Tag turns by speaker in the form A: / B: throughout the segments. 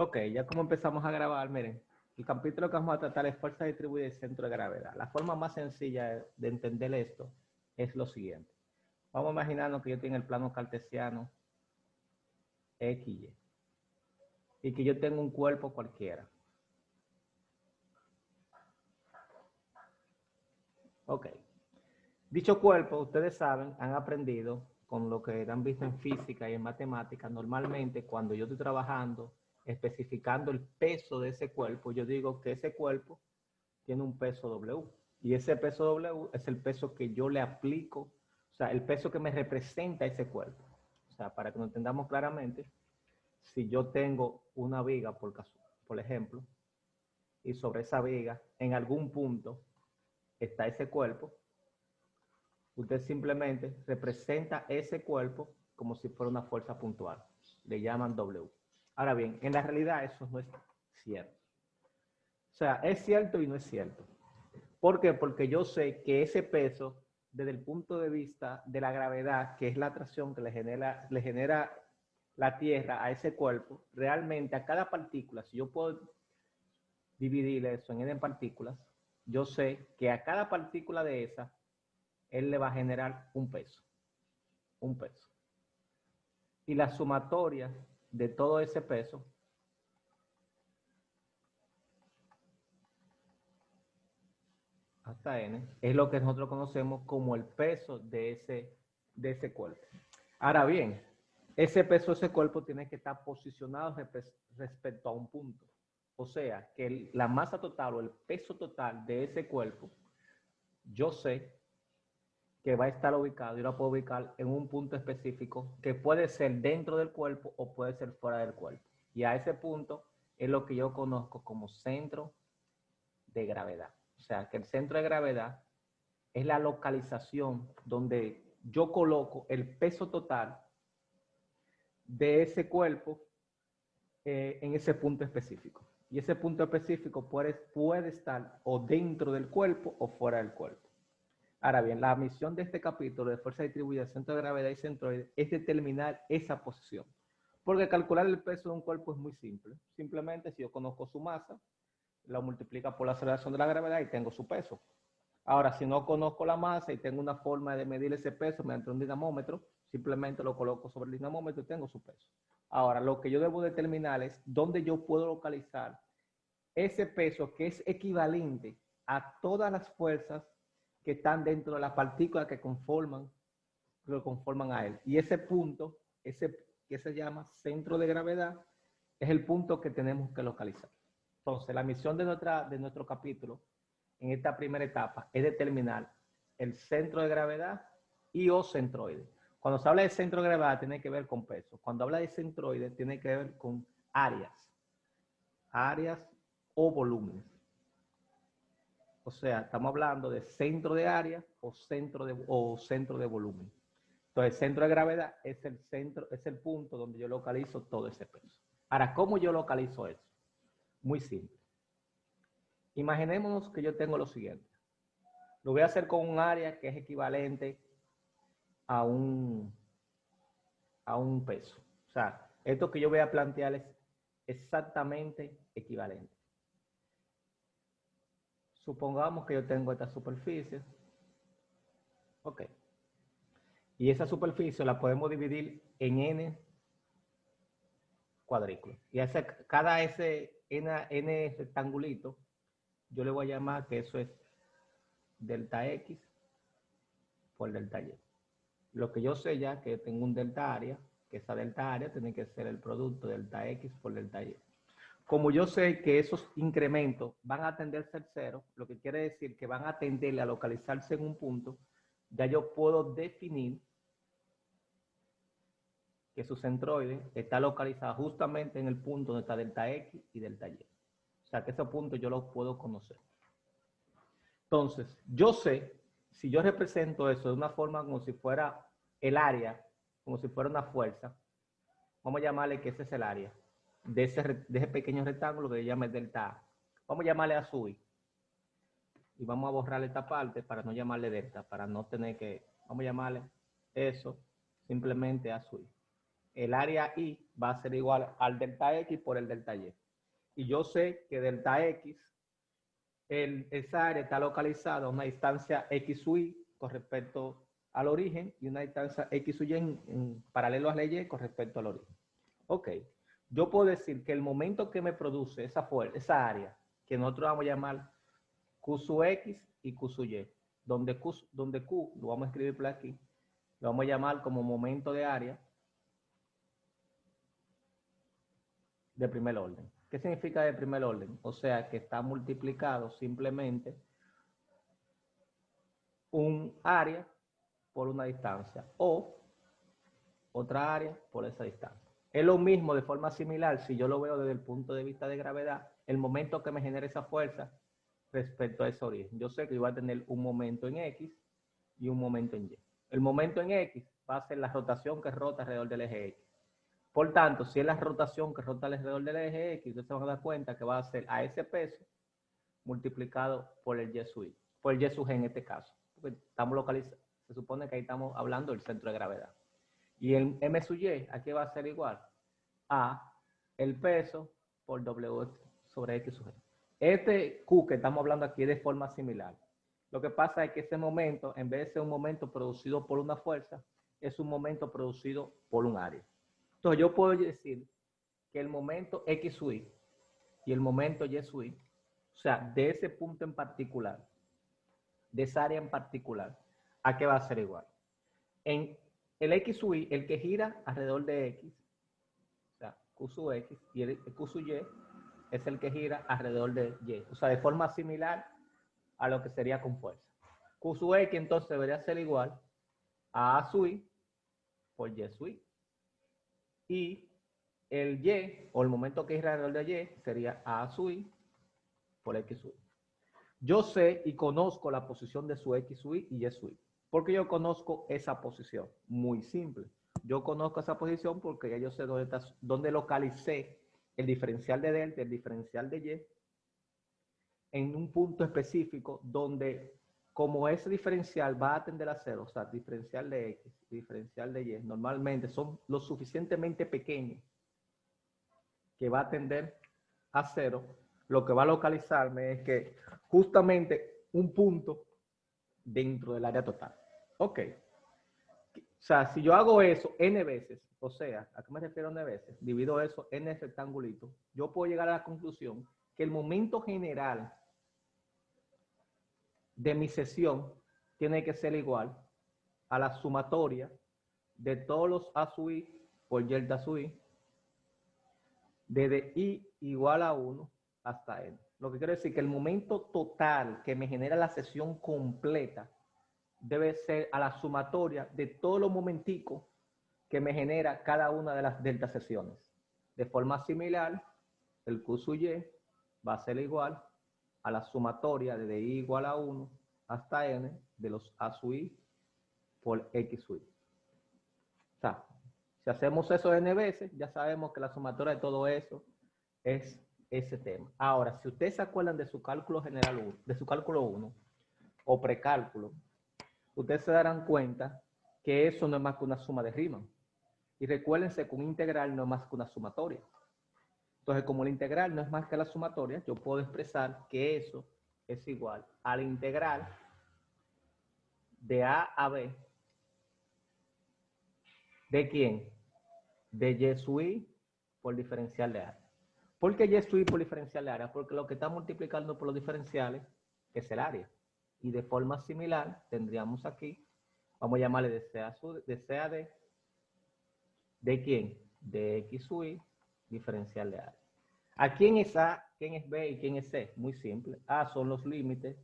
A: Ok, ya como empezamos a grabar, miren, el capítulo que vamos a tratar es fuerza distribuida y centro de gravedad. La forma más sencilla de entender esto es lo siguiente. Vamos a imaginarnos que yo tengo el plano cartesiano XY y que yo tengo un cuerpo cualquiera. Ok. Dicho cuerpo, ustedes saben, han aprendido con lo que han visto en física y en matemáticas. Normalmente, cuando yo estoy trabajando, especificando el peso de ese cuerpo, yo digo que ese cuerpo tiene un peso W. Y ese peso W es el peso que yo le aplico, o sea, el peso que me representa ese cuerpo. O sea, para que lo entendamos claramente, si yo tengo una viga, por ejemplo, y sobre esa viga, en algún punto, está ese cuerpo, usted simplemente representa ese cuerpo como si fuera una fuerza puntual. Le llaman W. Ahora bien, en la realidad eso no es cierto. O sea, es cierto y no es cierto. ¿Por qué? Porque yo sé que ese peso, desde el punto de vista de la gravedad, que es la atracción que le genera la Tierra a ese cuerpo, realmente a cada partícula, si yo puedo dividir eso en n partículas, yo sé que a cada partícula de esa, él le va a generar un peso. Un peso. Y la sumatoria de todo ese peso hasta n es lo que nosotros conocemos como el peso de ese cuerpo. Ahora bien, ese peso de ese cuerpo tiene que estar posicionado respecto a un punto. O sea, que la masa total o el peso total de ese cuerpo, yo sé que va a estar ubicado, yo lo puedo ubicar en un punto específico que puede ser dentro del cuerpo o puede ser fuera del cuerpo. Y a ese punto es lo que yo conozco como centro de gravedad. O sea, que el centro de gravedad es la localización donde yo coloco el peso total de ese cuerpo en ese punto específico. Y ese punto específico puede estar o dentro del cuerpo o fuera del cuerpo. Ahora bien, la misión de este capítulo de fuerza distribuida, centro de gravedad y centroide es determinar esa posición. Porque calcular el peso de un cuerpo es muy simple. Simplemente si yo conozco su masa, lo multiplica por la aceleración de la gravedad y tengo su peso. Ahora, si no conozco la masa y tengo una forma de medir ese peso mediante un dinamómetro, simplemente lo coloco sobre el dinamómetro y tengo su peso. Ahora, lo que yo debo determinar es dónde yo puedo localizar ese peso que es equivalente a todas las fuerzas que están dentro de las partículas que lo conforman a él. Y ese punto, que se llama centro de gravedad, es el punto que tenemos que localizar. Entonces, la misión de nuestro capítulo en esta primera etapa es determinar el centro de gravedad y o centroide. Cuando se habla de centro de gravedad tiene que ver con peso. Cuando habla de centroide tiene que ver con áreas o volúmenes. O sea, estamos hablando de centro de área o centro de volumen. Entonces, el centro de gravedad es el centro, es el punto donde yo localizo todo ese peso. Ahora, ¿cómo yo localizo eso? Muy simple. Imaginémonos que yo tengo lo siguiente. Lo voy a hacer con un área que es equivalente a un, a un peso. O sea, esto que yo voy a plantear es exactamente equivalente. Supongamos que yo tengo esta superficie. Ok. Y esa superficie la podemos dividir en n cuadrículos. Y cada n rectangulito, yo le voy a llamar que eso es delta X por delta Y. Lo que yo sé ya que tengo un delta área, que esa delta área tiene que ser el producto delta X por delta Y. Como yo sé que esos incrementos van a tender a ser cero, lo que quiere decir que van a tender a localizarse en un punto, ya yo puedo definir que su centroide está localizado justamente en el punto donde está delta X y delta Y. O sea, que esos puntos yo los puedo conocer. Entonces, yo sé, si yo represento eso de una forma como si fuera el área, como si fuera una fuerza, vamos a llamarle que ese es el área de ese pequeño rectángulo que se llama el delta A. Vamos a llamarle azul. Y vamos a borrar esta parte para no llamarle delta, para no tener que, vamos a llamarle eso simplemente azul. el área I va a ser igual al delta X por el delta Y. Y yo sé que delta X, esa área está localizada a una distancia X sub Y con respecto al origen y una distancia X sub Y en paralelo a la Y con respecto al origen. Ok, yo puedo decir que el momento que me produce esa área, que nosotros vamos a llamar Q sub X y Q sub Y, donde Q lo vamos a escribir por aquí, lo vamos a llamar como momento de área de primer orden. ¿Qué significa de primer orden? O sea, que está multiplicado simplemente un área por una distancia o otra área por esa distancia. Es lo mismo de forma similar si yo lo veo desde el punto de vista de gravedad, el momento que me genera esa fuerza respecto a ese origen. Yo sé que yo voy a tener un momento en X y un momento en Y. El momento en X va a ser la rotación que rota alrededor del eje X. Por tanto, si es la rotación que rota alrededor del eje X, ustedes se van a dar cuenta que va a ser a ese peso multiplicado por el Y sub I, por el Y sub G en este caso. Porque estamos localizados, se supone que ahí estamos hablando del centro de gravedad. Y el M sub Y aquí va a ser igual a el peso por W sobre X sub G. Este Q que estamos hablando aquí es de forma similar. Lo que pasa es que ese momento, en vez de ser un momento producido por una fuerza, es un momento producido por un área. Entonces yo puedo decir que el momento X sub Y y el momento Y sub Y, o sea, de ese punto en particular, de esa área en particular, ¿a qué va a ser igual? En el X sub Y, el que gira alrededor de X, o sea, Q sub X, y el Q sub Y es el que gira alrededor de Y, o sea, de forma similar a lo que sería con fuerza. Q sub X entonces debería ser igual a A sub Y por Y sub Y. Y el Y, o el momento que gira alrededor de Y, sería A sub Y por X sub Y. Yo sé y conozco la posición de su X sub Y y Y sub Y. ¿Por qué yo conozco esa posición? Muy simple. Yo conozco esa posición porque ya yo sé dónde localicé el diferencial de delta, el diferencial de Y, en un punto específico donde, como ese diferencial va a tender a cero, o sea, diferencial de X y diferencial de Y, normalmente son lo suficientemente pequeños que va a tender a cero, lo que va a localizarme es que justamente un punto dentro del área total. Ok. O sea, si yo hago eso n veces, o sea, ¿a qué me refiero n veces? Divido eso n rectangulitos, yo puedo llegar a la conclusión que el momento general de mi sesión tiene que ser igual a la sumatoria de todos los A sub I por delta sub I, desde I igual a 1 hasta N. Lo que quiere decir que el momento total que me genera la sesión completa debe ser a la sumatoria de todos los momenticos que me genera cada una de las delta sesiones. De forma similar, el Q sub Y va a ser igual a la sumatoria de I igual a 1 hasta N de los A sub I por X sub I. O sea, si hacemos eso N veces, ya sabemos que la sumatoria de todo eso es ese tema. Ahora, si ustedes se acuerdan de su cálculo general 1, de su cálculo 1 o precálculo, ustedes se darán cuenta que eso no es más que una suma de Riemann. Y recuérdense que un integral no es más que una sumatoria. Entonces, como la integral no es más que la sumatoria, yo puedo expresar que eso es igual a la integral de A a B. ¿De quién? De Y sub I por diferencial de área. ¿Por qué Y sub I por diferencial de área? Porque lo que está multiplicando por los diferenciales es el área. Y de forma similar, tendríamos aquí, vamos a llamarle de C a D, ¿de quién? De X sub I, diferencial de área. ¿A quién es A, quién es B y quién es C? Muy simple. A son los límites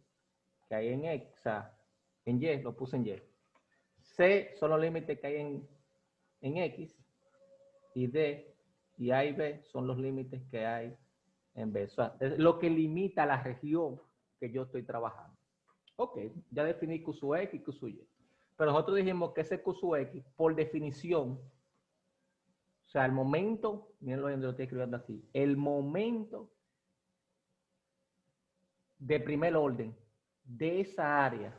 A: que hay en X, o sea, en Y, lo puse en Y. C son los límites que hay en X, y D y A y B son los límites que hay en B. O sea, es lo que limita la región que yo estoy trabajando. Ok, ya definí Q sub X y Q sub Y. Pero nosotros dijimos que ese Q sub X, por definición, o sea, el momento, miren lo que lo estoy escribiendo aquí, el momento de primer orden de esa área,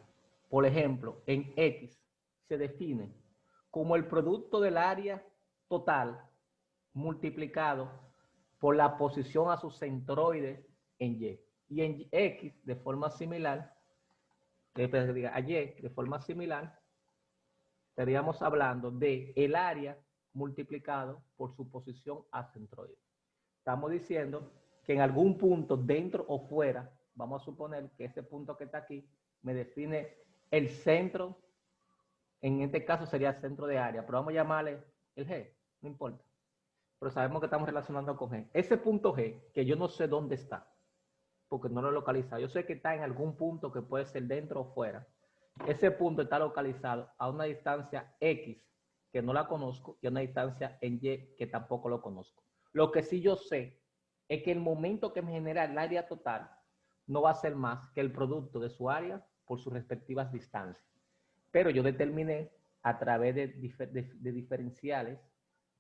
A: por ejemplo, en X, se define como el producto del área total multiplicado por la posición a su centroide en Y. Y en X, de forma similar, a Y, de forma similar, estaríamos hablando de el área multiplicado por su posición a centroide. Estamos diciendo que en algún punto, dentro o fuera, vamos a suponer que ese punto que está aquí me define el centro, en este caso sería el centro de área, pero vamos a llamarle el G, no importa. Pero sabemos que estamos relacionando con G. Ese punto G, que yo no sé dónde está, porque no lo he localizado. Yo sé que está en algún punto que puede ser dentro o fuera. Ese punto está localizado a una distancia X, que no la conozco, y a una distancia en Y, que tampoco lo conozco. Lo que sí yo sé es que el momento que me genera el área total no va a ser más que el producto de su área por sus respectivas distancias. Pero yo determiné a través de diferenciales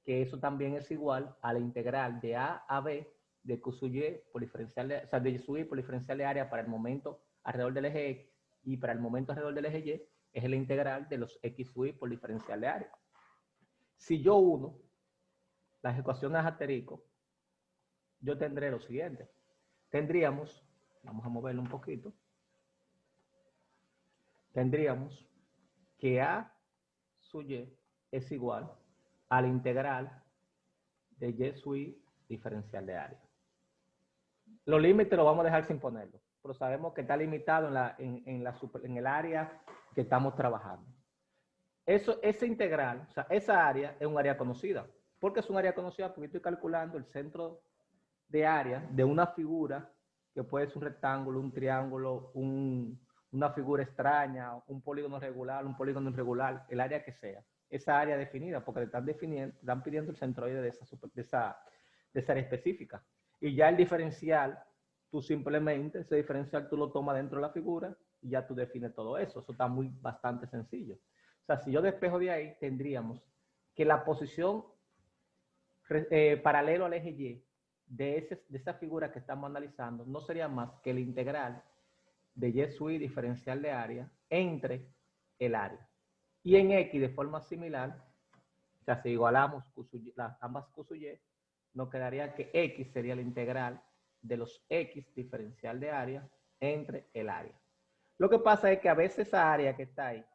A: que eso también es igual a la integral de A a B de Q sub Y por diferencial de, o sea, de Y sub Y por diferencial de área para el momento alrededor del eje X y para el momento alrededor del eje Y es la integral de los X sub Y por diferencial de área. Si yo uno las ecuaciones asterisco, yo tendré lo siguiente. Tendríamos, vamos a moverlo un poquito, tendríamos que A sub Y es igual a la integral de Y sub Y diferencial de área. Los límites los vamos a dejar sin ponerlo, pero sabemos que está limitado en el área que estamos trabajando. Esa integral, o sea, esa área es un área conocida. ¿Por qué es un área conocida? Porque estoy calculando el centro de área de una figura que puede ser un rectángulo, un triángulo, una figura extraña, un polígono regular, un polígono irregular, el área que sea. Esa área definida, porque están pidiendo el centroide de esa área específica. Y ya el diferencial, tú simplemente, ese diferencial tú lo tomas dentro de la figura y ya tú defines todo eso. Eso está bastante sencillo. O sea, si yo despejo de ahí, tendríamos que la posición paralelo al eje Y de esa figura que estamos analizando no sería más que la integral de Y sub Y diferencial de área entre el área. Y en X, de forma similar, o sea, si igualamos ambas Q sub Y, nos quedaría que X sería la integral de los X diferencial de área entre el área. Lo que pasa es que a veces esa área que está ahí,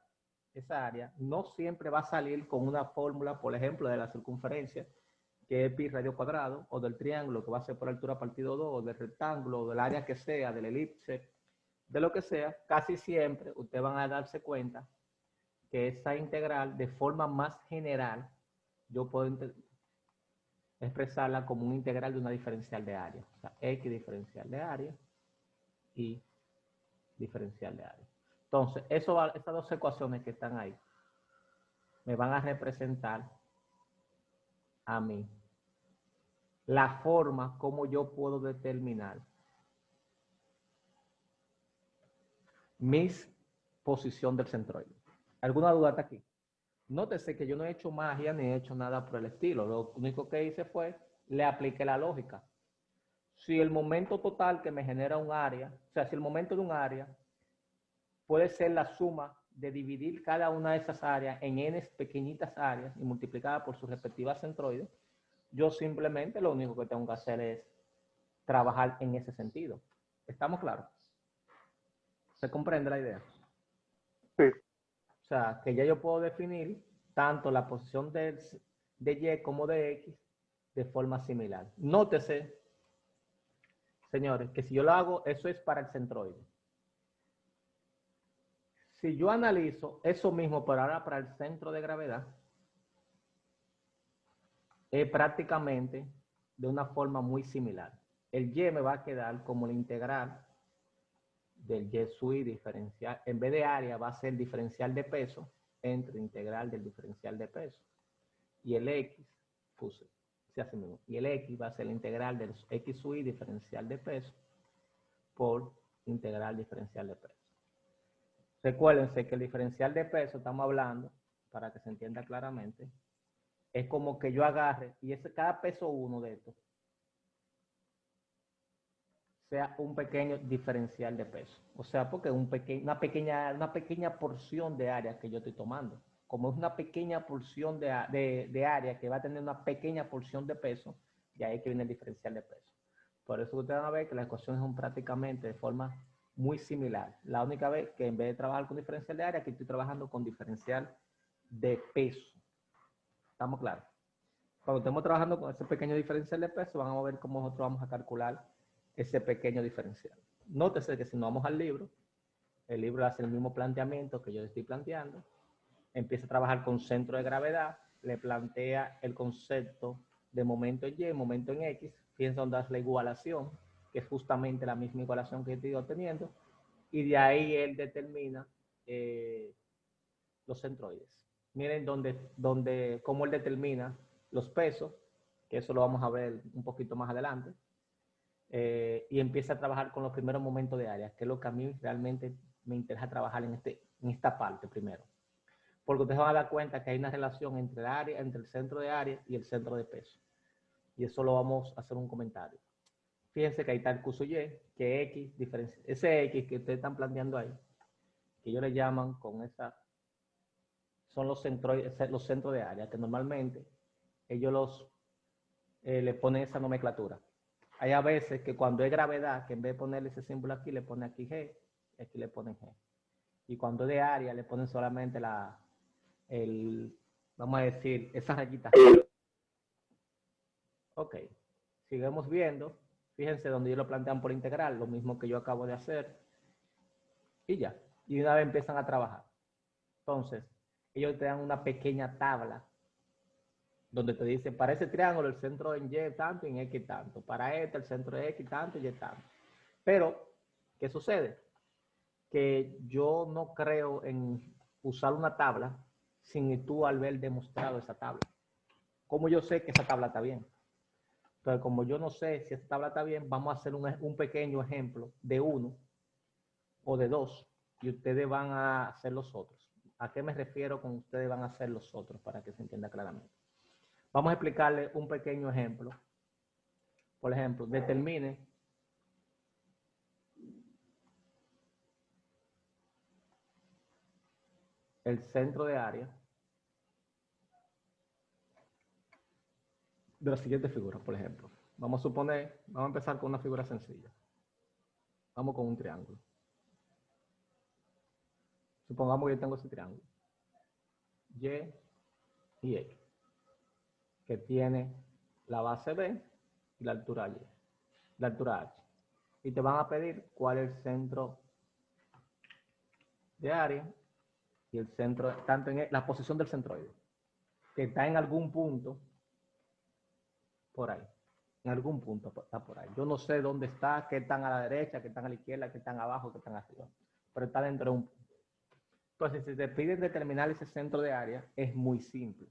A: esa área, no siempre va a salir con una fórmula, por ejemplo, de la circunferencia, que es pi radio cuadrado, o del triángulo, que va a ser por altura partido 2, o del rectángulo, o del área que sea, del elipse, de lo que sea. Casi siempre ustedes van a darse cuenta que esa integral, de forma más general, yo puedo expresarla como una integral de una diferencial de área. O sea, X diferencial de área y diferencial de área. Entonces, esas dos ecuaciones que están ahí me van a representar a mí la forma como yo puedo determinar mi posición del centroide. ¿Alguna duda hasta aquí? Nótese que yo no he hecho magia ni he hecho nada por el estilo. Lo único que hice fue, le apliqué la lógica. Si el momento total que me genera un área, o sea, si el momento de un área puede ser la suma de dividir cada una de esas áreas en n pequeñitas áreas y multiplicada por sus respectivas centroides, yo simplemente lo único que tengo que hacer es trabajar en ese sentido. ¿Estamos claros? ¿Se comprende la idea?
B: Sí.
A: O sea, que ya yo puedo definir tanto la posición de Y como de X de forma similar. Nótese, señores, que si yo lo hago, eso es para el centroide. Si yo analizo eso mismo, pero ahora para el centro de gravedad, es prácticamente de una forma muy similar. El Y me va a quedar como la integral del Y sub Y diferencial. En vez de área va a ser diferencial de peso entre integral del diferencial de peso. Y el X, puse, se hace mismo. Y el X va a ser la integral del X sub Y diferencial de peso por integral diferencial de peso. Recuérdense que el diferencial de peso, estamos hablando, para que se entienda claramente, es como que yo agarre y cada peso uno de estos sea un pequeño diferencial de peso. O sea, porque una pequeña porción de área que yo estoy tomando. como es una pequeña porción de área que va a tener una pequeña porción de peso, y ahí que viene el diferencial de peso. Por eso ustedes van a ver que las ecuaciones son prácticamente de forma muy similar. La única vez que en vez de trabajar con diferencial de área, aquí estoy trabajando con diferencial de peso. ¿Estamos claros? Cuando estemos trabajando con ese pequeño diferencial de peso, van a ver cómo nosotros vamos a calcular ese pequeño diferencial. Nótese que si nos vamos al libro, el libro hace el mismo planteamiento que yo le estoy planteando. Empieza a trabajar con centro de gravedad, le plantea el concepto de momento en Y, momento en X, fíjense dónde hace la igualación, que es justamente la misma igualación que estoy obteniendo, y de ahí él determina los centroides. Miren cómo él determina los pesos, que eso lo vamos a ver un poquito más adelante, y empieza a trabajar con los primeros momentos de área, que es lo que a mí realmente me interesa trabajar en esta parte primero. Porque ustedes van a dar cuenta que hay una relación entre el área, entre el centro de área y el centro de peso. Y eso lo vamos a hacer un comentario. Fíjense que ahí está el curso Y, que X, ese X que ustedes están planteando ahí, que ellos le llaman con esa, son los centros de área, que normalmente ellos le ponen esa nomenclatura. Hay a veces que cuando es gravedad, que en vez de ponerle ese símbolo aquí, le ponen aquí G, y aquí le ponen G. Y cuando es de área, le ponen solamente vamos a decir, esa rayita. Ok, sigamos viendo. Fíjense donde ellos lo plantean por integral, lo mismo que yo acabo de hacer. Y ya, y una vez empiezan a trabajar. Entonces, ellos te dan una pequeña tabla donde te dicen, para ese triángulo el centro en Y tanto y en X tanto. Para este el centro de X tanto y Y tanto. Pero, ¿qué sucede? Que yo no creo en usar una tabla sin tú haber demostrado esa tabla. ¿Cómo yo sé que esa tabla está bien? Entonces, como yo no sé si esta tabla está bien, vamos a hacer un pequeño ejemplo de 1 o de 2 y ustedes van a hacer los otros. ¿A qué me refiero con ustedes van a hacer los otros para que se entienda claramente? Vamos a explicarle un pequeño ejemplo. Por ejemplo, determine el centro de área de la siguiente figura, por ejemplo. Vamos a suponer, vamos a empezar con una figura sencilla. Vamos con un triángulo. Supongamos que yo tengo ese triángulo. Y y X, que tiene la base B y la altura Y, la altura H. Y te van a pedir cuál es el centro de área y el centro, tanto en la posición del centroide, que está en algún punto por ahí. En algún punto está por ahí. Yo no sé dónde está, qué están a la derecha, qué están a la izquierda, qué están abajo, qué están arriba. Pero está dentro de un punto. Entonces, si te piden determinar ese centro de área, es muy simple.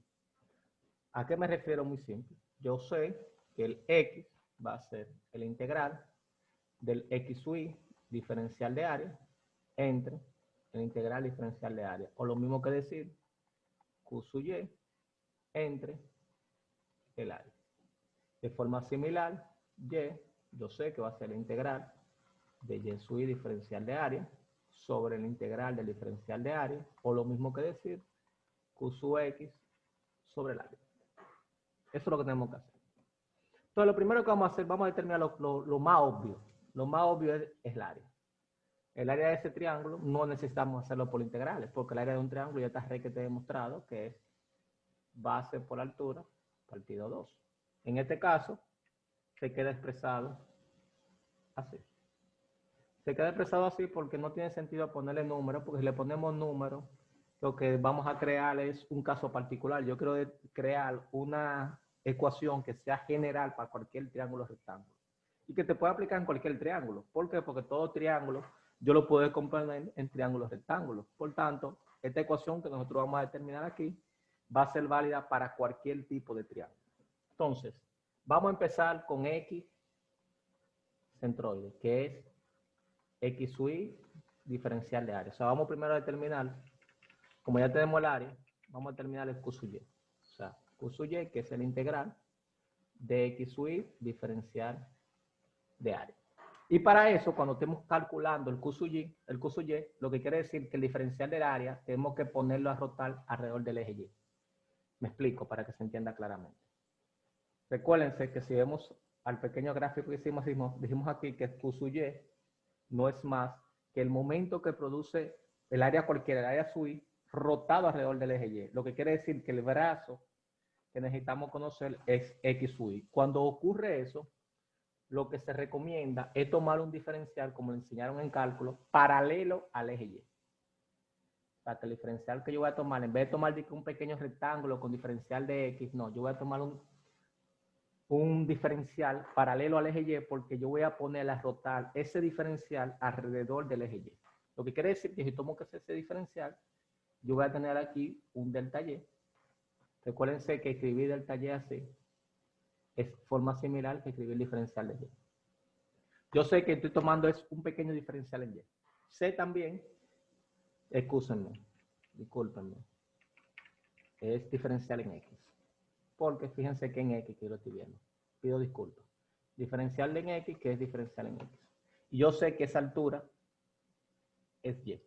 A: ¿A qué me refiero muy simple? Yo sé que el X va a ser el integral del X sub Y diferencial de área entre el integral diferencial de área. O lo mismo que decir Q sub Y entre el área. De forma similar, Y, yo sé que va a ser la integral de Y sub Y diferencial de área sobre el integral del diferencial de área. O lo mismo que decir Q sub X sobre el área. Eso es lo que tenemos que hacer. Entonces, lo primero que vamos a hacer, vamos a determinar lo más obvio. Lo más obvio es el área. El área de ese triángulo no necesitamos hacerlo por integrales, porque el área de un triángulo ya está requete demostrado que es base por altura partido 2. En este caso, se queda expresado así. Se queda expresado así porque no tiene sentido ponerle número, porque si le ponemos número, lo que vamos a crear es un caso particular. Yo quiero crear una ecuación que sea general para cualquier triángulo rectángulo y que te pueda aplicar en cualquier triángulo. ¿Por qué? Porque todo triángulo yo lo puedo componer en triángulos rectángulos. Por tanto, esta ecuación que nosotros vamos a determinar aquí va a ser válida para cualquier tipo de triángulo. Entonces, vamos a empezar con X centroide, que es X sub Y diferencial de área. O sea, vamos primero a determinar, como ya tenemos el área, vamos a determinar el Q sub Y. O sea, Q sub Y, que es el integral de X sub Y diferencial de área. Y para eso, cuando estemos calculando el Q sub Y, lo que quiere decir que el diferencial del área tenemos que ponerlo a rotar alrededor del eje Y. Me explico para que se entienda claramente. Recuérdense que si vemos al pequeño gráfico que hicimos, dijimos aquí que Q sub Y no es más que el momento que produce el área cualquiera, el área sub Y, rotado alrededor del eje Y. Lo que quiere decir que el brazo que necesitamos conocer es X sub Y. Cuando ocurre eso, lo que se recomienda es tomar un diferencial, como le enseñaron en cálculo, paralelo al eje Y. O sea, que el diferencial que yo voy a tomar, en vez de tomar un pequeño rectángulo con diferencial de X, no, yo voy a tomar un diferencial paralelo al eje Y porque yo voy a poner a rotar ese diferencial alrededor del eje Y. Lo que quiere decir que si tomo que ese diferencial, yo voy a tener aquí un delta Y. Recuérdense que escribir delta Y así es forma similar que escribir diferencial de Y. Yo sé que estoy tomando es un pequeño diferencial en Y. Sé también, excúsenme, discúlpenme, es diferencial en X. Porque fíjense que en X que yo lo estoy viendo. Pido disculpas. Diferencial de en X, que es diferencial en X. Y yo sé que esa altura es Y.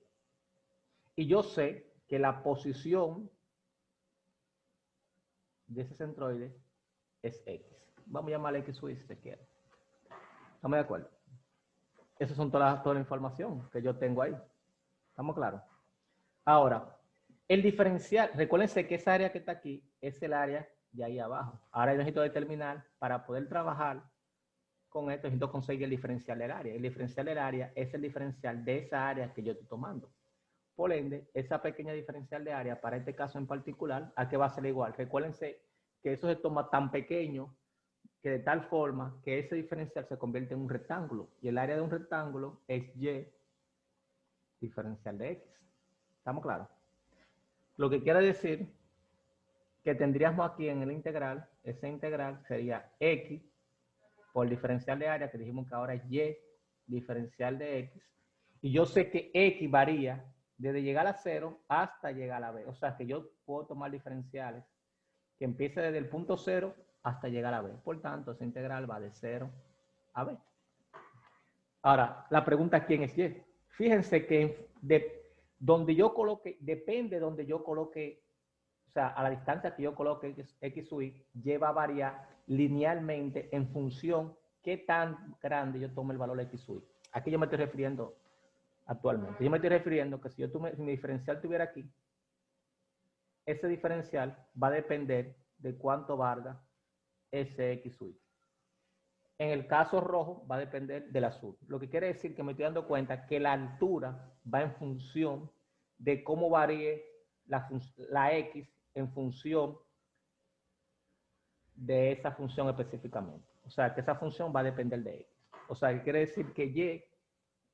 A: Y yo sé que la posición de ese centroide es X. Vamos a llamarle X sub Y si se quiere. ¿Estamos de acuerdo? Esas son toda la información que yo tengo ahí. ¿Estamos claros? Ahora, el diferencial, recuérdense que esa área que está aquí es el área de ahí abajo. Ahora yo necesito determinar, para poder trabajar con esto, necesito conseguir el diferencial del área. El diferencial del área es el diferencial de esa área que yo estoy tomando. Por ende, esa pequeña diferencial de área, para este caso en particular, ¿a qué va a ser igual? Recuérdense que eso se toma tan pequeño que de tal forma que ese diferencial se convierte en un rectángulo. Y el área de un rectángulo es Y diferencial de X. ¿Estamos claros? Lo que quiere decir que tendríamos aquí en el integral, ese integral sería X por diferencial de área, que dijimos que ahora es Y diferencial de X. Y yo sé que X varía desde llegar a 0 hasta llegar a B. O sea que yo puedo tomar diferenciales que empiece desde el punto 0 hasta llegar a B. Por tanto, ese integral va de 0 a B. Ahora, la pregunta, ¿quién es Y? Fíjense que donde yo coloque, depende de donde yo coloque, o sea, a la distancia que yo coloque X sub Y, va a variar linealmente en función qué tan grande yo tome el valor X sub Y. Aquí yo me estoy refiriendo actualmente. Yo me estoy refiriendo que si mi diferencial estuviera aquí, ese diferencial va a depender de cuánto valga ese X sub Y. En el caso rojo va a depender del azul. Lo que quiere decir que me estoy dando cuenta que la altura va en función de cómo varíe la X en función de esa función específicamente. O sea, que esa función va a depender de X. O sea, que quiere decir que Y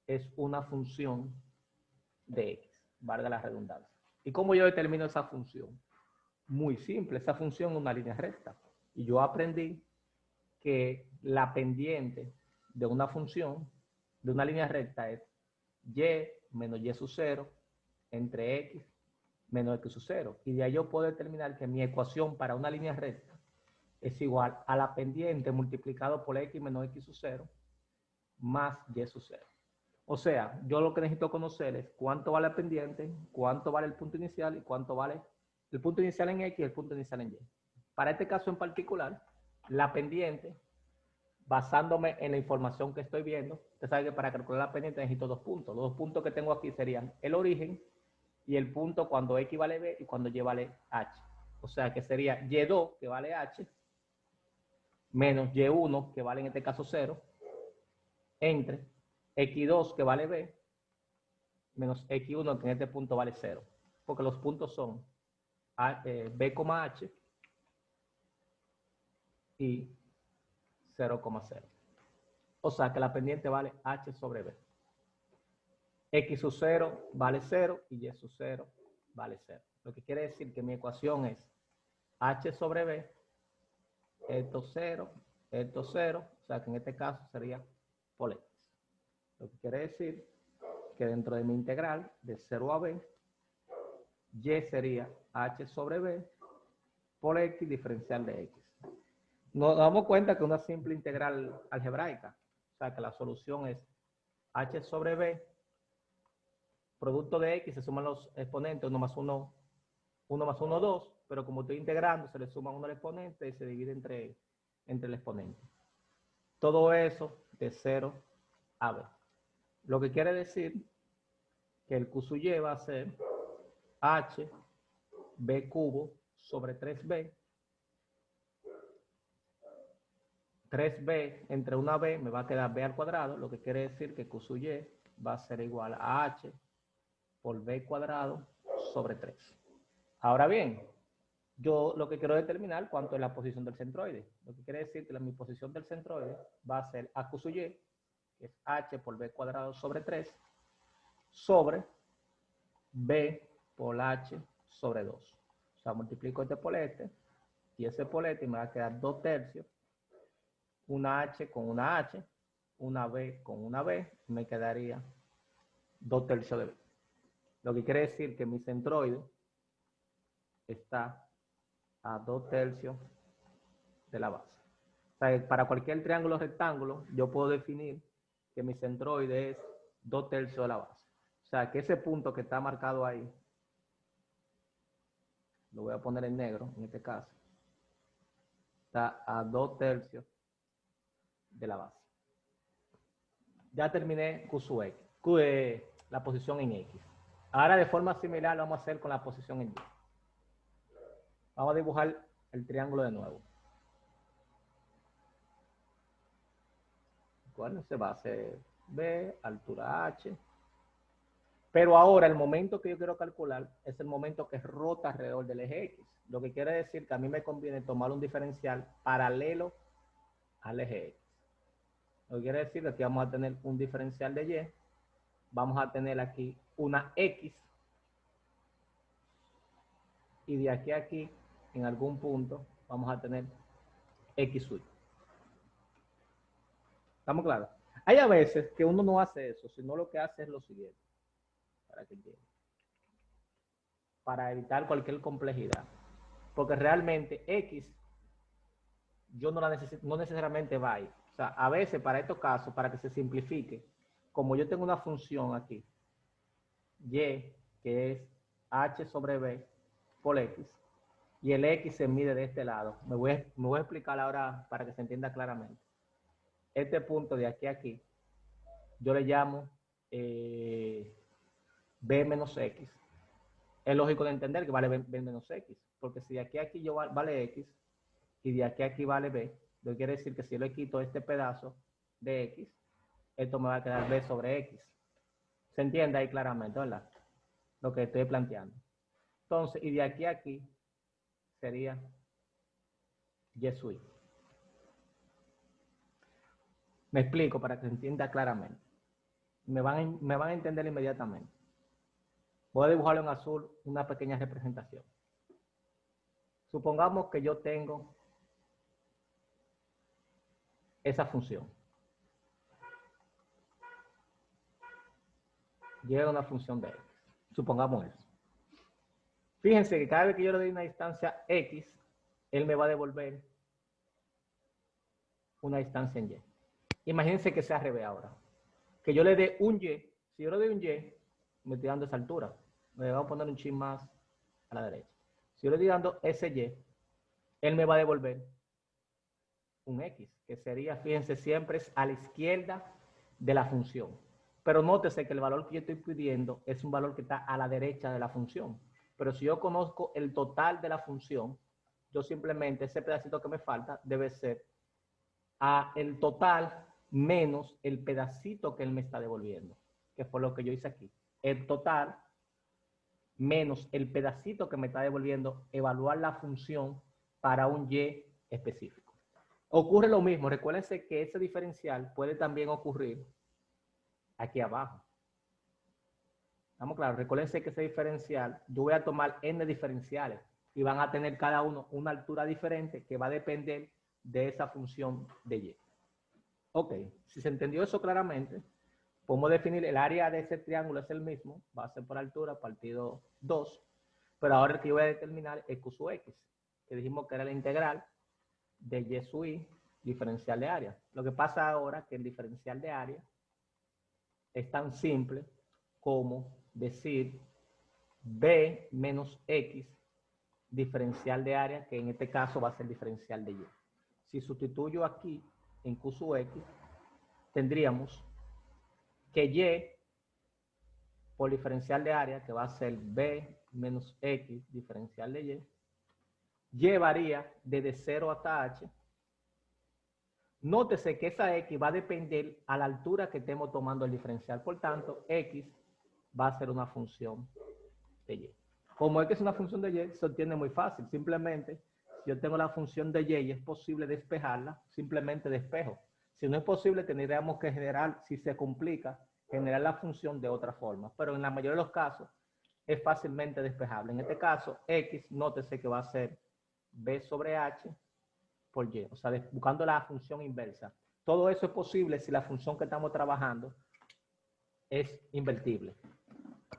A: es una función de X, valga la redundancia. ¿Y cómo yo determino esa función? Muy simple, esa función es una línea recta. Y yo aprendí que la pendiente de una función, de una línea recta, es Y menos Y sub 0 entre X menos X sub 0. Y de ahí yo puedo determinar que mi ecuación para una línea recta es igual a la pendiente multiplicado por X menos X sub 0 más Y sub 0. O sea, yo lo que necesito conocer es cuánto vale la pendiente, cuánto vale el punto inicial y cuánto vale el punto inicial en X y el punto inicial en Y. Para este caso en particular, la pendiente, basándome en la información que estoy viendo, usted sabe que para calcular la pendiente necesito dos puntos. Los dos puntos que tengo aquí serían el origen y el punto cuando X vale B y cuando Y vale H. O sea que sería Y2 que vale H menos Y1 que vale en este caso 0 entre X2 que vale B menos X1 que en este punto vale 0. Porque los puntos son B, H y 0,0. O sea que la pendiente vale H sobre B. X sub 0 vale 0 y Y sub 0 vale 0. Lo que quiere decir que mi ecuación es H sobre B, esto 0, o sea que en este caso sería por X. Lo que quiere decir que dentro de mi integral de 0 a B, Y sería H sobre B por X diferencial de X. Nos damos cuenta que es una simple integral algebraica. O sea que la solución es h sobre b, producto de x, se suman los exponentes, 1 más 1, 1 más 1, 2, pero como estoy integrando, se le suma 1 al exponente y se divide entre el exponente. Todo eso de 0 a b. Lo que quiere decir que el Q sub y va a ser h b cubo sobre 3b. 3b entre una b me va a quedar b al cuadrado, lo que quiere decir que Q sub y va a ser igual a h por b cuadrado sobre 3. Ahora bien, yo lo que quiero determinar cuánto es la posición del centroide. Lo que quiere decir que mi posición del centroide va a ser a Q sub y, que es h por b cuadrado sobre 3, sobre b por h sobre 2. O sea, multiplico este por este y ese por este y me va a quedar 2 tercios, una h con una h, una b con una b, y me quedaría 2 tercios de b. Lo que quiere decir que mi centroide está a 2 tercios de la base. O sea, para cualquier triángulo rectángulo, yo puedo definir que mi centroide es 2 tercios de la base. O sea, que ese punto que está marcado ahí, lo voy a poner en negro, en este caso, está a 2 tercios de la base. Ya terminé Q sub X, la posición en X. Ahora de forma similar lo vamos a hacer con la posición en Y. Vamos a dibujar el triángulo de nuevo. ¿Cuál se va a hacer? B, altura H. Pero ahora el momento que yo quiero calcular es el momento que rota alrededor del eje X. Lo que quiere decir que a mí me conviene tomar un diferencial paralelo al eje X. Lo que quiere decir que aquí vamos a tener un diferencial de Y. Vamos a tener aquí una X. Y de aquí a aquí, en algún punto, vamos a tener X sub. ¿Estamos claros? Hay a veces que uno no hace eso, sino lo que hace es lo siguiente. Para que llegue. Para evitar cualquier complejidad. Porque realmente X, yo no la necesito, no necesariamente va ahí. O sea, a veces para estos casos, para que se simplifique, como yo tengo una función aquí, Y, que es H sobre B por X, y el X se mide de este lado. Me voy a explicar ahora para que se entienda claramente. Este punto de aquí a aquí, yo le llamo B menos X. Es lógico de entender que vale B menos X, porque si de aquí a aquí yo vale X, y de aquí a aquí vale B, lo que quiere decir que si yo le quito este pedazo de X, esto me va a quedar B sobre X. Se entiende ahí claramente, ¿verdad? Lo que estoy planteando. Entonces, y de aquí a aquí sería Y sub I. Me explico para que se entienda claramente. Me van a entender inmediatamente. Voy a dibujarlo en azul una pequeña representación. Supongamos que yo tengo esa función. Y es una función de X. Supongamos eso. Fíjense que cada vez que yo le doy una distancia X, él me va a devolver una distancia en Y. Imagínense que sea al revés ahora. Que yo le dé un Y. Si yo le doy un Y, me estoy dando esa altura. Me va a poner un chin más a la derecha. Si yo le estoy dando ese Y, él me va a devolver un X, que sería, fíjense, siempre es a la izquierda de la función. Pero nótese que el valor que yo estoy pidiendo es un valor que está a la derecha de la función. Pero si yo conozco el total de la función, yo simplemente, ese pedacito que me falta debe ser el total menos el pedacito que él me está devolviendo, que fue lo que yo hice aquí. El total menos el pedacito que me está devolviendo, evaluar la función para un Y específico. Ocurre lo mismo, recuérdense que ese diferencial puede también ocurrir aquí abajo. ¿Estamos claros? Recuérdense que ese diferencial, yo voy a tomar n diferenciales y van a tener cada uno una altura diferente que va a depender de esa función de Y. Ok, si se entendió eso claramente, podemos definir el área de ese triángulo es el mismo, va a ser por altura partido 2, pero ahora el que yo voy a determinar es Q sub X, que dijimos que era la integral de Y sub I diferencial de área. Lo que pasa ahora es que el diferencial de área es tan simple como decir B menos X diferencial de área, que en este caso va a ser diferencial de Y. Si sustituyo aquí en Q sub X, tendríamos que Y por diferencial de área, que va a ser B menos X diferencial de Y, Y varía desde 0 hasta H. Nótese que esa X va a depender a la altura que estemos tomando el diferencial. Por tanto, X va a ser una función de Y. Como es que es una función de Y, se obtiene muy fácil. Simplemente, si yo tengo la función de Y y es posible despejarla, simplemente despejo. Si no es posible, tendríamos que generar, si se complica, generar la función de otra forma. Pero en la mayoría de los casos, es fácilmente despejable. En este caso, X, nótese que va a ser B sobre H por Y. O sea, buscando la función inversa. Todo eso es posible si la función que estamos trabajando es invertible.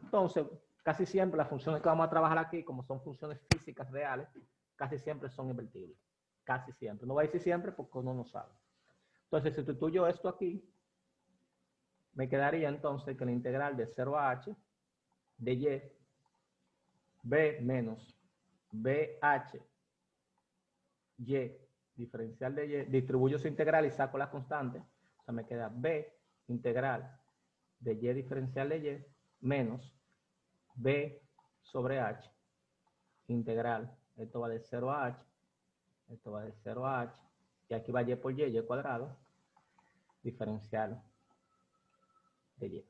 A: Entonces, casi siempre las funciones que vamos a trabajar aquí, como son funciones físicas reales, casi siempre son invertibles. Casi siempre. No voy a decir siempre porque uno no sabe. Entonces, si sustituyo esto aquí, me quedaría entonces que la integral de 0 a h de y, b menos bh, y, diferencial de y, distribuyo su integral y saco la constante. O sea, me queda b integral de y diferencial de y menos b sobre h integral, esto va de 0 a h, esto va de 0 a h, y aquí va y por y cuadrado, diferencial de y.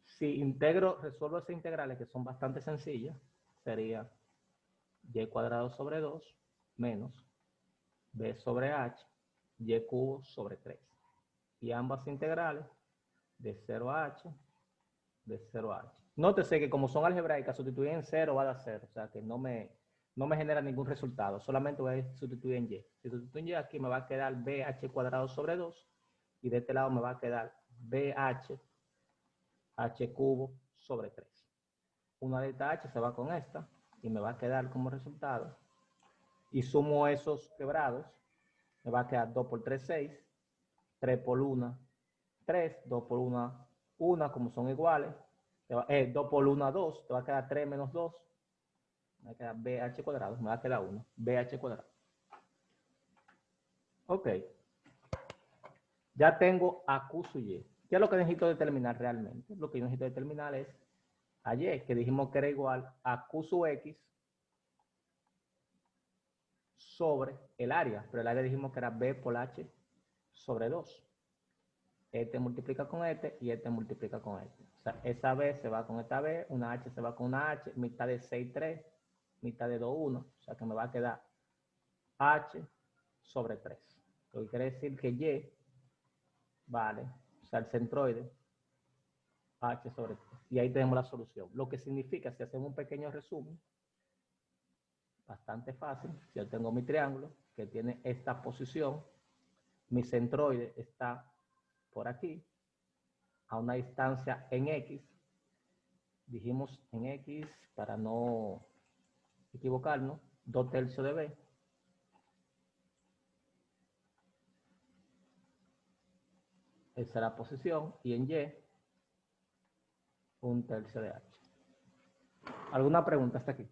A: Si integro, resuelvo esas integrales que son bastante sencillas, sería y cuadrado sobre 2 menos b sobre h, y cubo sobre 3. Y ambas integrales de 0 a h, de 0 a h. Nótese que como son algebraicas, sustituir en 0 va a dar 0, o sea que no me genera ningún resultado, solamente voy a sustituir en y. Si sustituyo en y aquí me va a quedar bh cuadrado sobre 2 y de este lado me va a quedar bh h cubo sobre 3. Una de esta h se va con esta y me va a quedar como resultado, y sumo esos quebrados, me va a quedar 2 por 3, 6, 3 por 1, 3, 2 por 1, 1, como son iguales, 2 por 1, 2, te va a quedar 3 menos 2, me va a quedar bh cuadrado, me va a quedar 1, bh cuadrado. Ok, ya tengo a Q sub y. ¿Qué es lo que necesito determinar realmente? Lo que yo necesito determinar es a y, que dijimos que era igual a Q sub x sobre el área, pero el área dijimos que era b por h sobre 2. Este multiplica con este y este multiplica con este. O sea, esa b se va con esta b, una h se va con una h, mitad de 6, 3, mitad de 2, 1. O sea que me va a quedar h sobre 3. Lo que quiere decir que y vale, o sea, el centroide, h sobre 3. Y ahí tenemos la solución. Lo que significa, si hacemos un pequeño resumen, bastante fácil. Si yo tengo mi triángulo que tiene esta posición, mi centroide está por aquí, a una distancia en X. Dijimos en X, para no equivocarnos, 2 tercios de B. Esa es la posición. Y en Y, 1 tercio de H. ¿Alguna pregunta hasta aquí?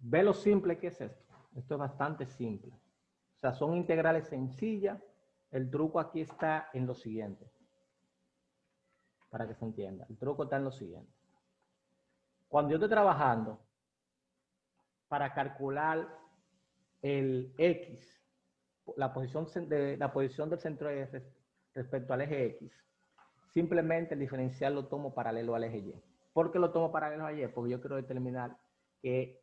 A: Ve lo simple que es esto. Esto es bastante simple. O sea, son integrales sencillas. El truco aquí está en lo siguiente. Para que se entienda. El truco está en lo siguiente. Cuando yo estoy trabajando para calcular el X, la posición del centroide respecto al eje X, simplemente el diferencial lo tomo paralelo al eje Y. ¿Por qué lo tomo paralelo al Y? Porque yo quiero determinar que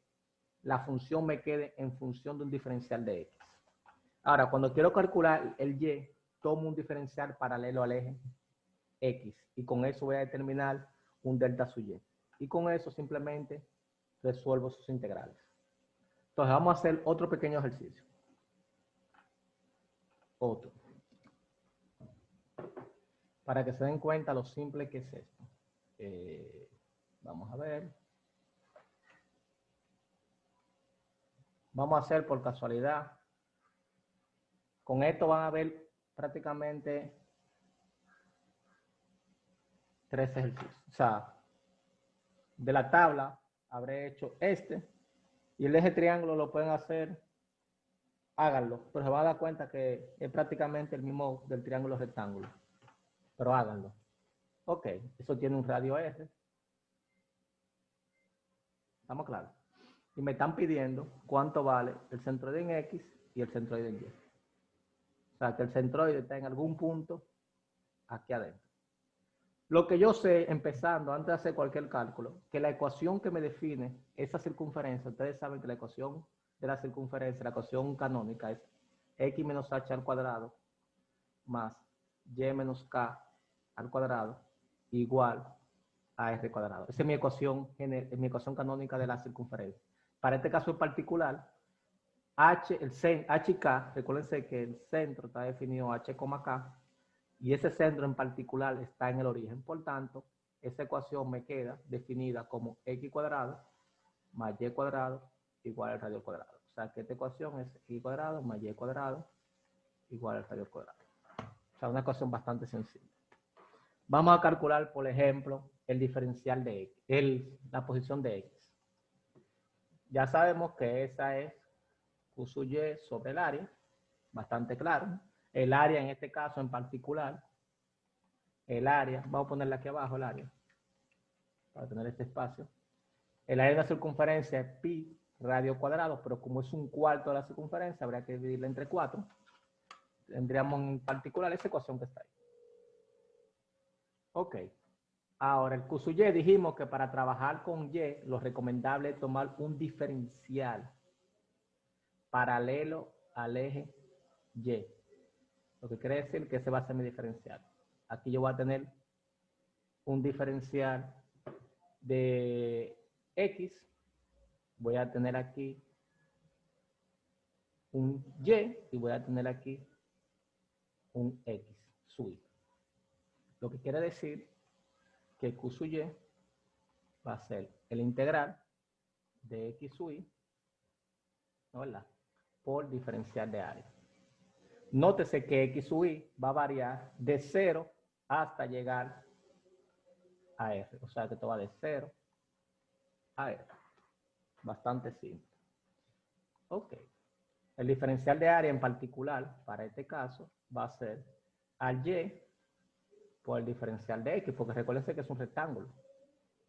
A: la función me quede en función de un diferencial de X. Ahora, cuando quiero calcular el Y, tomo un diferencial paralelo al eje X y con eso voy a determinar un delta sub Y. Y con eso simplemente resuelvo sus integrales. Entonces vamos a hacer otro pequeño ejercicio. Otro. Para que se den cuenta lo simple que es esto. Vamos a ver. vamos a hacer por casualidad. Con esto van a ver prácticamente 3 ejercicios. O sea, de la tabla habré hecho este y el eje triángulo lo pueden hacer, háganlo, pero se van a dar cuenta que es prácticamente el mismo del triángulo rectángulo, pero háganlo. Ok, eso tiene un radio R. ¿Estamos claros? Y me están pidiendo cuánto vale el centroide en X y el centroide en Y. O sea, que el centroide está en algún punto aquí adentro. Lo que yo sé, empezando, antes de hacer cualquier cálculo, que la ecuación que me define esa circunferencia, ustedes saben que la ecuación de la circunferencia, la ecuación canónica es x menos h al cuadrado más y menos k al cuadrado igual a r cuadrado. Esa es mi ecuación canónica de la circunferencia. Para este caso en particular, h y k, recuérdense que el centro está definido h, k, y ese centro en particular está en el origen. Por tanto, esa ecuación me queda definida como x cuadrado más y cuadrado igual al radio cuadrado. O sea, que esta ecuación es x cuadrado más y cuadrado igual al radio cuadrado. O sea, una ecuación bastante sencilla. Vamos a calcular, por ejemplo, el diferencial de x, la posición de x. Ya sabemos que esa es Q sub y sobre el área, bastante claro. El área en este caso en particular, el área, vamos a ponerla aquí abajo, el área, para tener este espacio. El área de la circunferencia es pi radio cuadrado, pero como es un cuarto de la circunferencia, habría que dividirla entre 4. Tendríamos en particular esa ecuación que está ahí. Ok. Ahora, el Q sub y, dijimos que para trabajar con y, lo recomendable es tomar un diferencial paralelo al eje y. Lo que quiere decir que ese va a ser mi diferencial. Aquí yo voy a tener un diferencial de x. Voy a tener aquí un y voy a tener aquí un x sub y. Lo que quiere decir que Q sub y va a ser el integral de x sub y, ¿no, verdad?, por diferencial de área. Nótese que x sub y va a variar de 0 hasta llegar a r. O sea que esto va de 0 a r. Bastante simple. Ok. El diferencial de área en particular, para este caso, va a ser al y por el diferencial de x, porque recuérdense que es un rectángulo.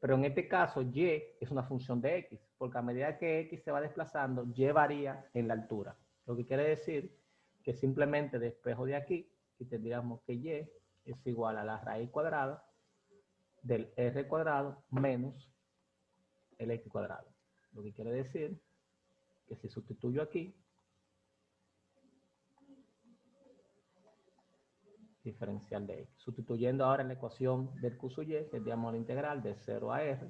A: Pero en este caso, y es una función de x, porque a medida que x se va desplazando, y varía en la altura. Lo que quiere decir que simplemente despejo de aquí y tendríamos que y es igual a la raíz cuadrada del r cuadrado menos el x cuadrado. Lo que quiere decir que si sustituyo aquí, diferencial de x. Sustituyendo ahora en la ecuación del Q sub y, tendríamos la integral de 0 a r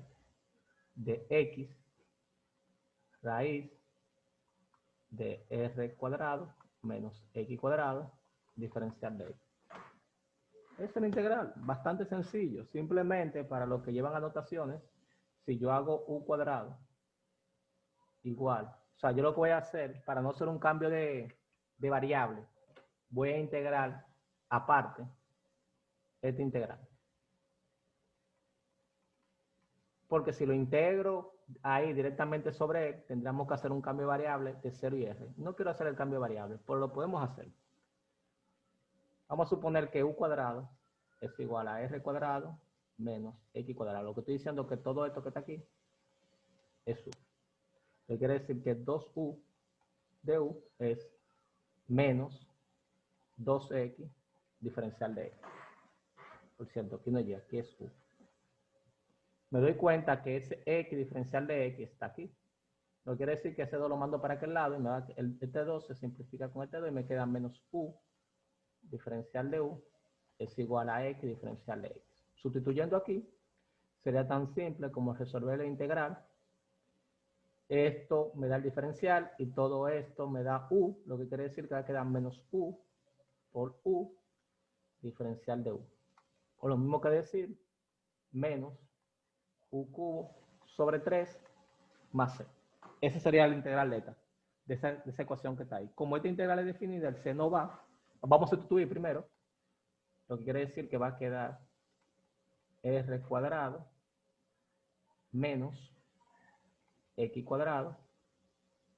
A: de x raíz de r cuadrado menos x cuadrado, diferencial de x. Es la integral, bastante sencillo. Simplemente para los que llevan anotaciones, si yo hago u cuadrado igual, o sea, yo lo que voy a hacer, para no hacer un cambio de variable, voy a integrar aparte esta integral. Porque si lo integro ahí directamente sobre él, tendríamos que hacer un cambio de variable de 0 y r. No quiero hacer el cambio de variable, pero lo podemos hacer. Vamos a suponer que u cuadrado es igual a r cuadrado menos x cuadrado. Lo que estoy diciendo es que todo esto que está aquí es u. Lo que quiere decir que 2u de u es menos 2x diferencial de x. Por cierto, aquí no hay, aquí es u. Me doy cuenta que ese x diferencial de x está aquí. No quiere decir que ese 2 lo mando para aquel lado y me da este 2 se simplifica con este 2 y me queda menos u diferencial de u es igual a x diferencial de x. Sustituyendo aquí, sería tan simple como resolver la integral. Esto me da el diferencial y todo esto me da u, lo que quiere decir que va a quedar menos u por u diferencial de u. O lo mismo que decir menos u cubo sobre 3 más c. Esa sería la integral de esta. de esa ecuación que está ahí. Como esta integral es definida, el seno va, vamos a sustituir primero, lo que quiere decir que va a quedar r cuadrado menos x cuadrado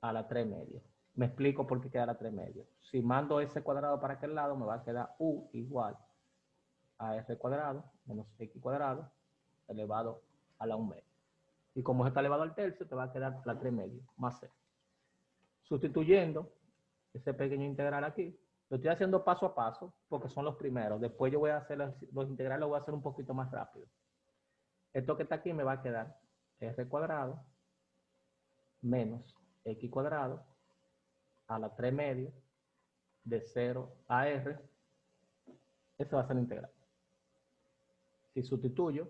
A: a la 3 media. Me explico por qué queda la 3 media. Si mando ese cuadrado para aquel lado, me va a quedar u igual a r cuadrado menos x cuadrado elevado a la 1 media. Y como está elevado al tercio, te va a quedar la 3 media más c. Sustituyendo ese pequeño integral aquí, lo estoy haciendo paso a paso porque son los primeros. Después yo voy a hacer los integrales, los voy a hacer un poquito más rápido. Esto que está aquí me va a quedar r cuadrado menos x cuadrado a la 3 media de 0 a r. Eso va a ser la integral. Si sustituyo,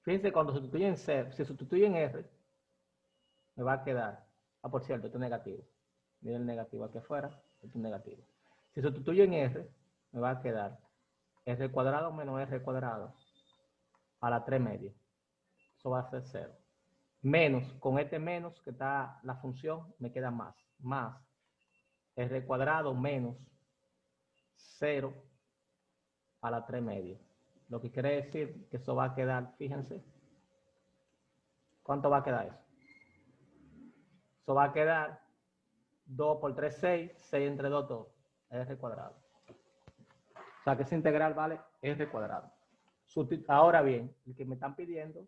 A: fíjense, cuando sustituyen C, si sustituyen R, me va a quedar, por cierto, esto es negativo. Miren el negativo aquí afuera, esto es negativo. Si sustituyen R, me va a quedar R cuadrado menos R cuadrado a la 3 media. Eso va a ser 0. Menos, con este menos que está la función, me queda más. Más R cuadrado menos 0 a la 3 media. Lo que quiere decir que eso va a quedar, fíjense, ¿cuánto va a quedar eso? Eso va a quedar 2 por 3, 6, 6 entre 2, 2, r cuadrado. O sea que esa integral vale r cuadrado. Ahora bien, el que me están pidiendo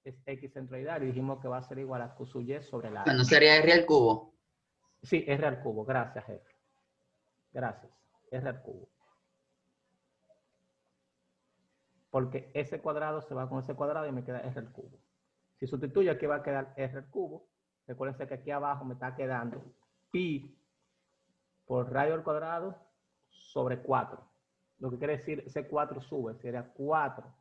A: es x centroidal y dijimos que va a ser igual a q sub y sobre la a.
B: ¿No sería r al cubo?
A: Sí, r al cubo, gracias, jefe. Gracias, r al cubo. Porque ese cuadrado se va con ese cuadrado y me queda r al cubo. Si sustituyo, aquí va a quedar r al cubo. Recuérdense que aquí abajo me está quedando pi por radio al cuadrado sobre 4. Lo que quiere decir, ese 4 sube, sería 4.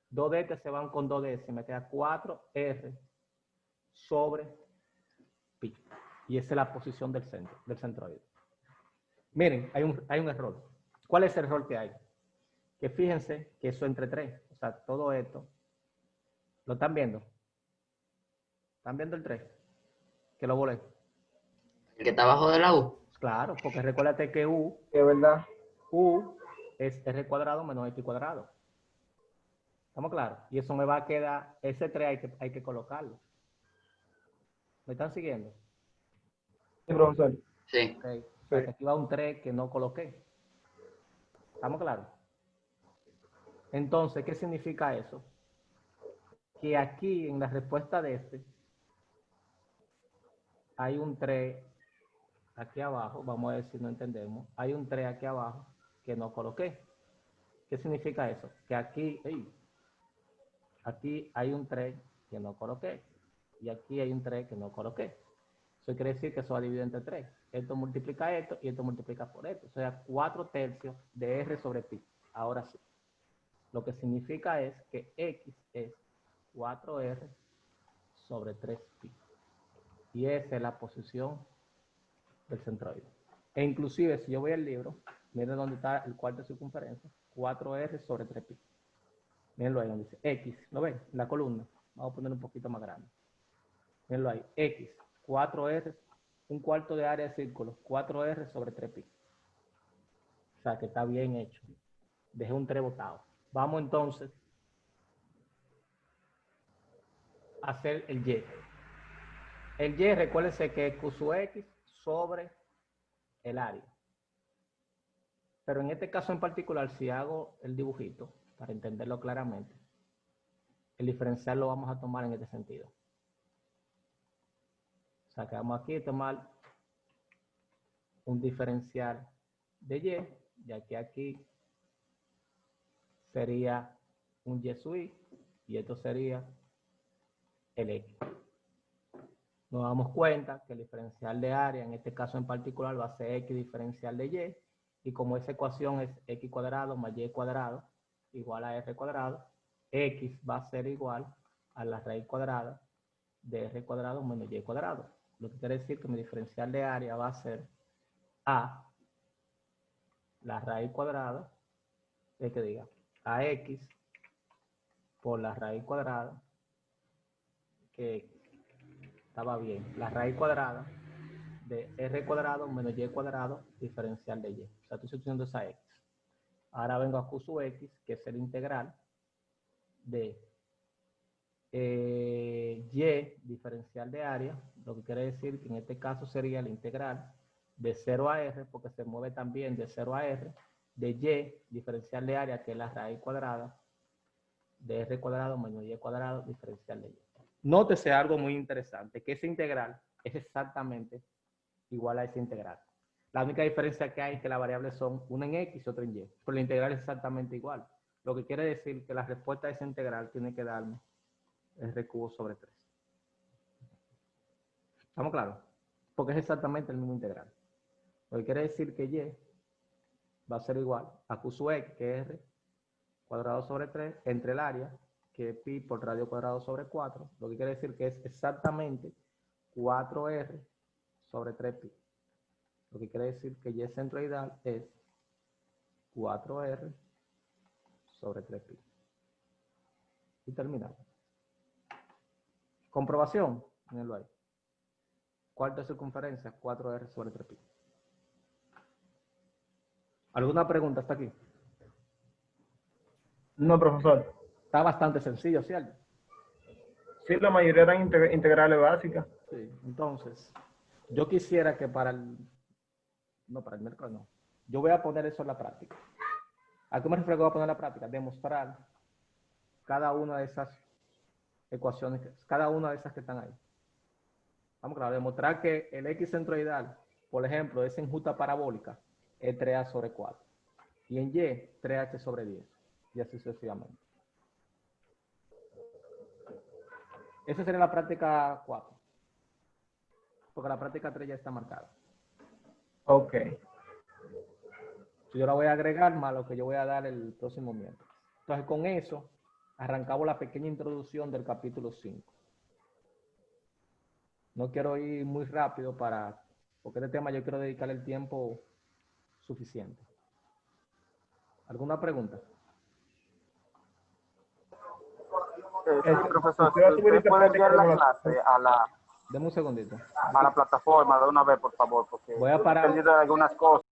A: 2 de este se van con 2 de ese, me queda 4r sobre pi. Y esa es la posición del centro, del centroide. Miren, hay un error. ¿Cuál es el error que hay? Que fíjense que eso entre 3, o sea, todo esto, ¿lo están viendo? ¿Están viendo el 3? Que lo volé.
B: El que está abajo de la U.
A: Claro, porque recuérdate que u,
C: Es verdad.
A: u es r cuadrado menos x cuadrado. ¿Estamos claros? Y eso me va a quedar, ese 3 hay que colocarlo. ¿Me están siguiendo?
C: Sí, profesor.
B: Sí.
A: Okay. O sea, que aquí va un 3 que no coloqué. ¿Estamos claros? Entonces, ¿qué significa eso? Que aquí en la respuesta de este hay un 3 aquí abajo, vamos a ver si no entendemos, hay un 3 aquí abajo que no coloqué. ¿Qué significa eso? Que aquí, aquí hay un 3 que no coloqué y aquí hay un 3 que no coloqué. Eso quiere decir que eso va dividido entre 3. Esto multiplica esto y esto multiplica por esto. O sea, 4 tercios de r sobre pi. Ahora sí. Lo que significa es que x es 4r sobre 3pi. Y esa es la posición del centroide. E inclusive, si yo voy al libro, miren dónde está el cuarto de circunferencia, 4r sobre 3pi. Mírenlo ahí donde dice x. ¿Lo ven? La columna. Vamos a poner un poquito más grande. Mírenlo ahí. X. 4r, un cuarto de área de círculo. 4r sobre 3pi. O sea, que está bien hecho. Dejé un 3 botado. Vamos entonces a hacer el y. El y, recuérdense que es q sub x sobre el área. Pero en este caso en particular, si hago el dibujito, para entenderlo claramente, el diferencial lo vamos a tomar en este sentido. O sea, que vamos aquí a tomar un diferencial de y, ya que aquí sería un y sub i, y esto sería el x. Nos damos cuenta que el diferencial de área, en este caso en particular, va a ser x diferencial de y como esa ecuación es x cuadrado más y cuadrado igual a r cuadrado, x va a ser igual a la raíz cuadrada de r cuadrado menos y cuadrado. Lo que quiere decir que mi diferencial de área va a ser a la raíz cuadrada, es que diga, a x por la raíz cuadrada, que estaba bien, la raíz cuadrada de r cuadrado menos y cuadrado diferencial de y. O sea, estoy sustituyendo esa x. Ahora vengo a q sub x, que es el integral de y diferencial de área, lo que quiere decir que en este caso sería la integral de 0 a r, porque se mueve también de 0 a r, de y diferencial de área, que es la raíz cuadrada, de r cuadrado menos y cuadrado diferencial de y. Nótese algo muy interesante, que esa integral es exactamente igual a esa integral. La única diferencia que hay es que las variables son una en x y otra en y, pero la integral es exactamente igual. Lo que quiere decir que la respuesta a esa integral tiene que darme r cubo sobre 3. ¿Estamos claros? Porque es exactamente el mismo integral. Lo que quiere decir que y va a ser igual a q sub x, que es r cuadrado sobre 3, entre el área, que es pi por radio cuadrado sobre 4. Lo que quiere decir que es exactamente 4r sobre 3pi. Lo que quiere decir que y centroidal es 4r sobre 3pi. Y terminamos. Comprobación en el ahí. Cuarta circunferencia, 4r sobre 3pi. ¿Alguna pregunta hasta aquí?
C: No, profesor.
A: Está bastante sencillo, ¿cierto?
C: Sí, la mayoría eran integrales básicas.
A: Sí. Entonces, yo quisiera que para el... No, para el miércoles no. Yo voy a poner eso en la práctica. ¿A qué me refiero que voy a poner en la práctica? Demostrar cada una de esas ecuaciones, cada una de esas que están ahí. Vamos a demostrar que el x centroidal, por ejemplo, es en justa parabólica, es 3a sobre 4. Y en y, 3h sobre 10. Y así sucesivamente. Esa sería la práctica 4. Porque la práctica 3 ya está marcada.
C: Ok.
A: Yo la voy a agregar más lo que yo voy a dar el próximo miércoles. Entonces, con eso, arrancamos la pequeña introducción del capítulo 5. No quiero ir muy rápido porque este tema yo quiero dedicarle el tiempo suficiente. ¿Alguna pregunta?
D: Sí, profesor,
C: usted va a
D: si
C: subir
D: usted
C: esta
D: puede enviar la
C: práctica
D: clase
A: Deme un segundito.
D: a la plataforma de una vez, por favor, porque
A: Voy a
D: he
A: parar.
D: perdido algunas cosas.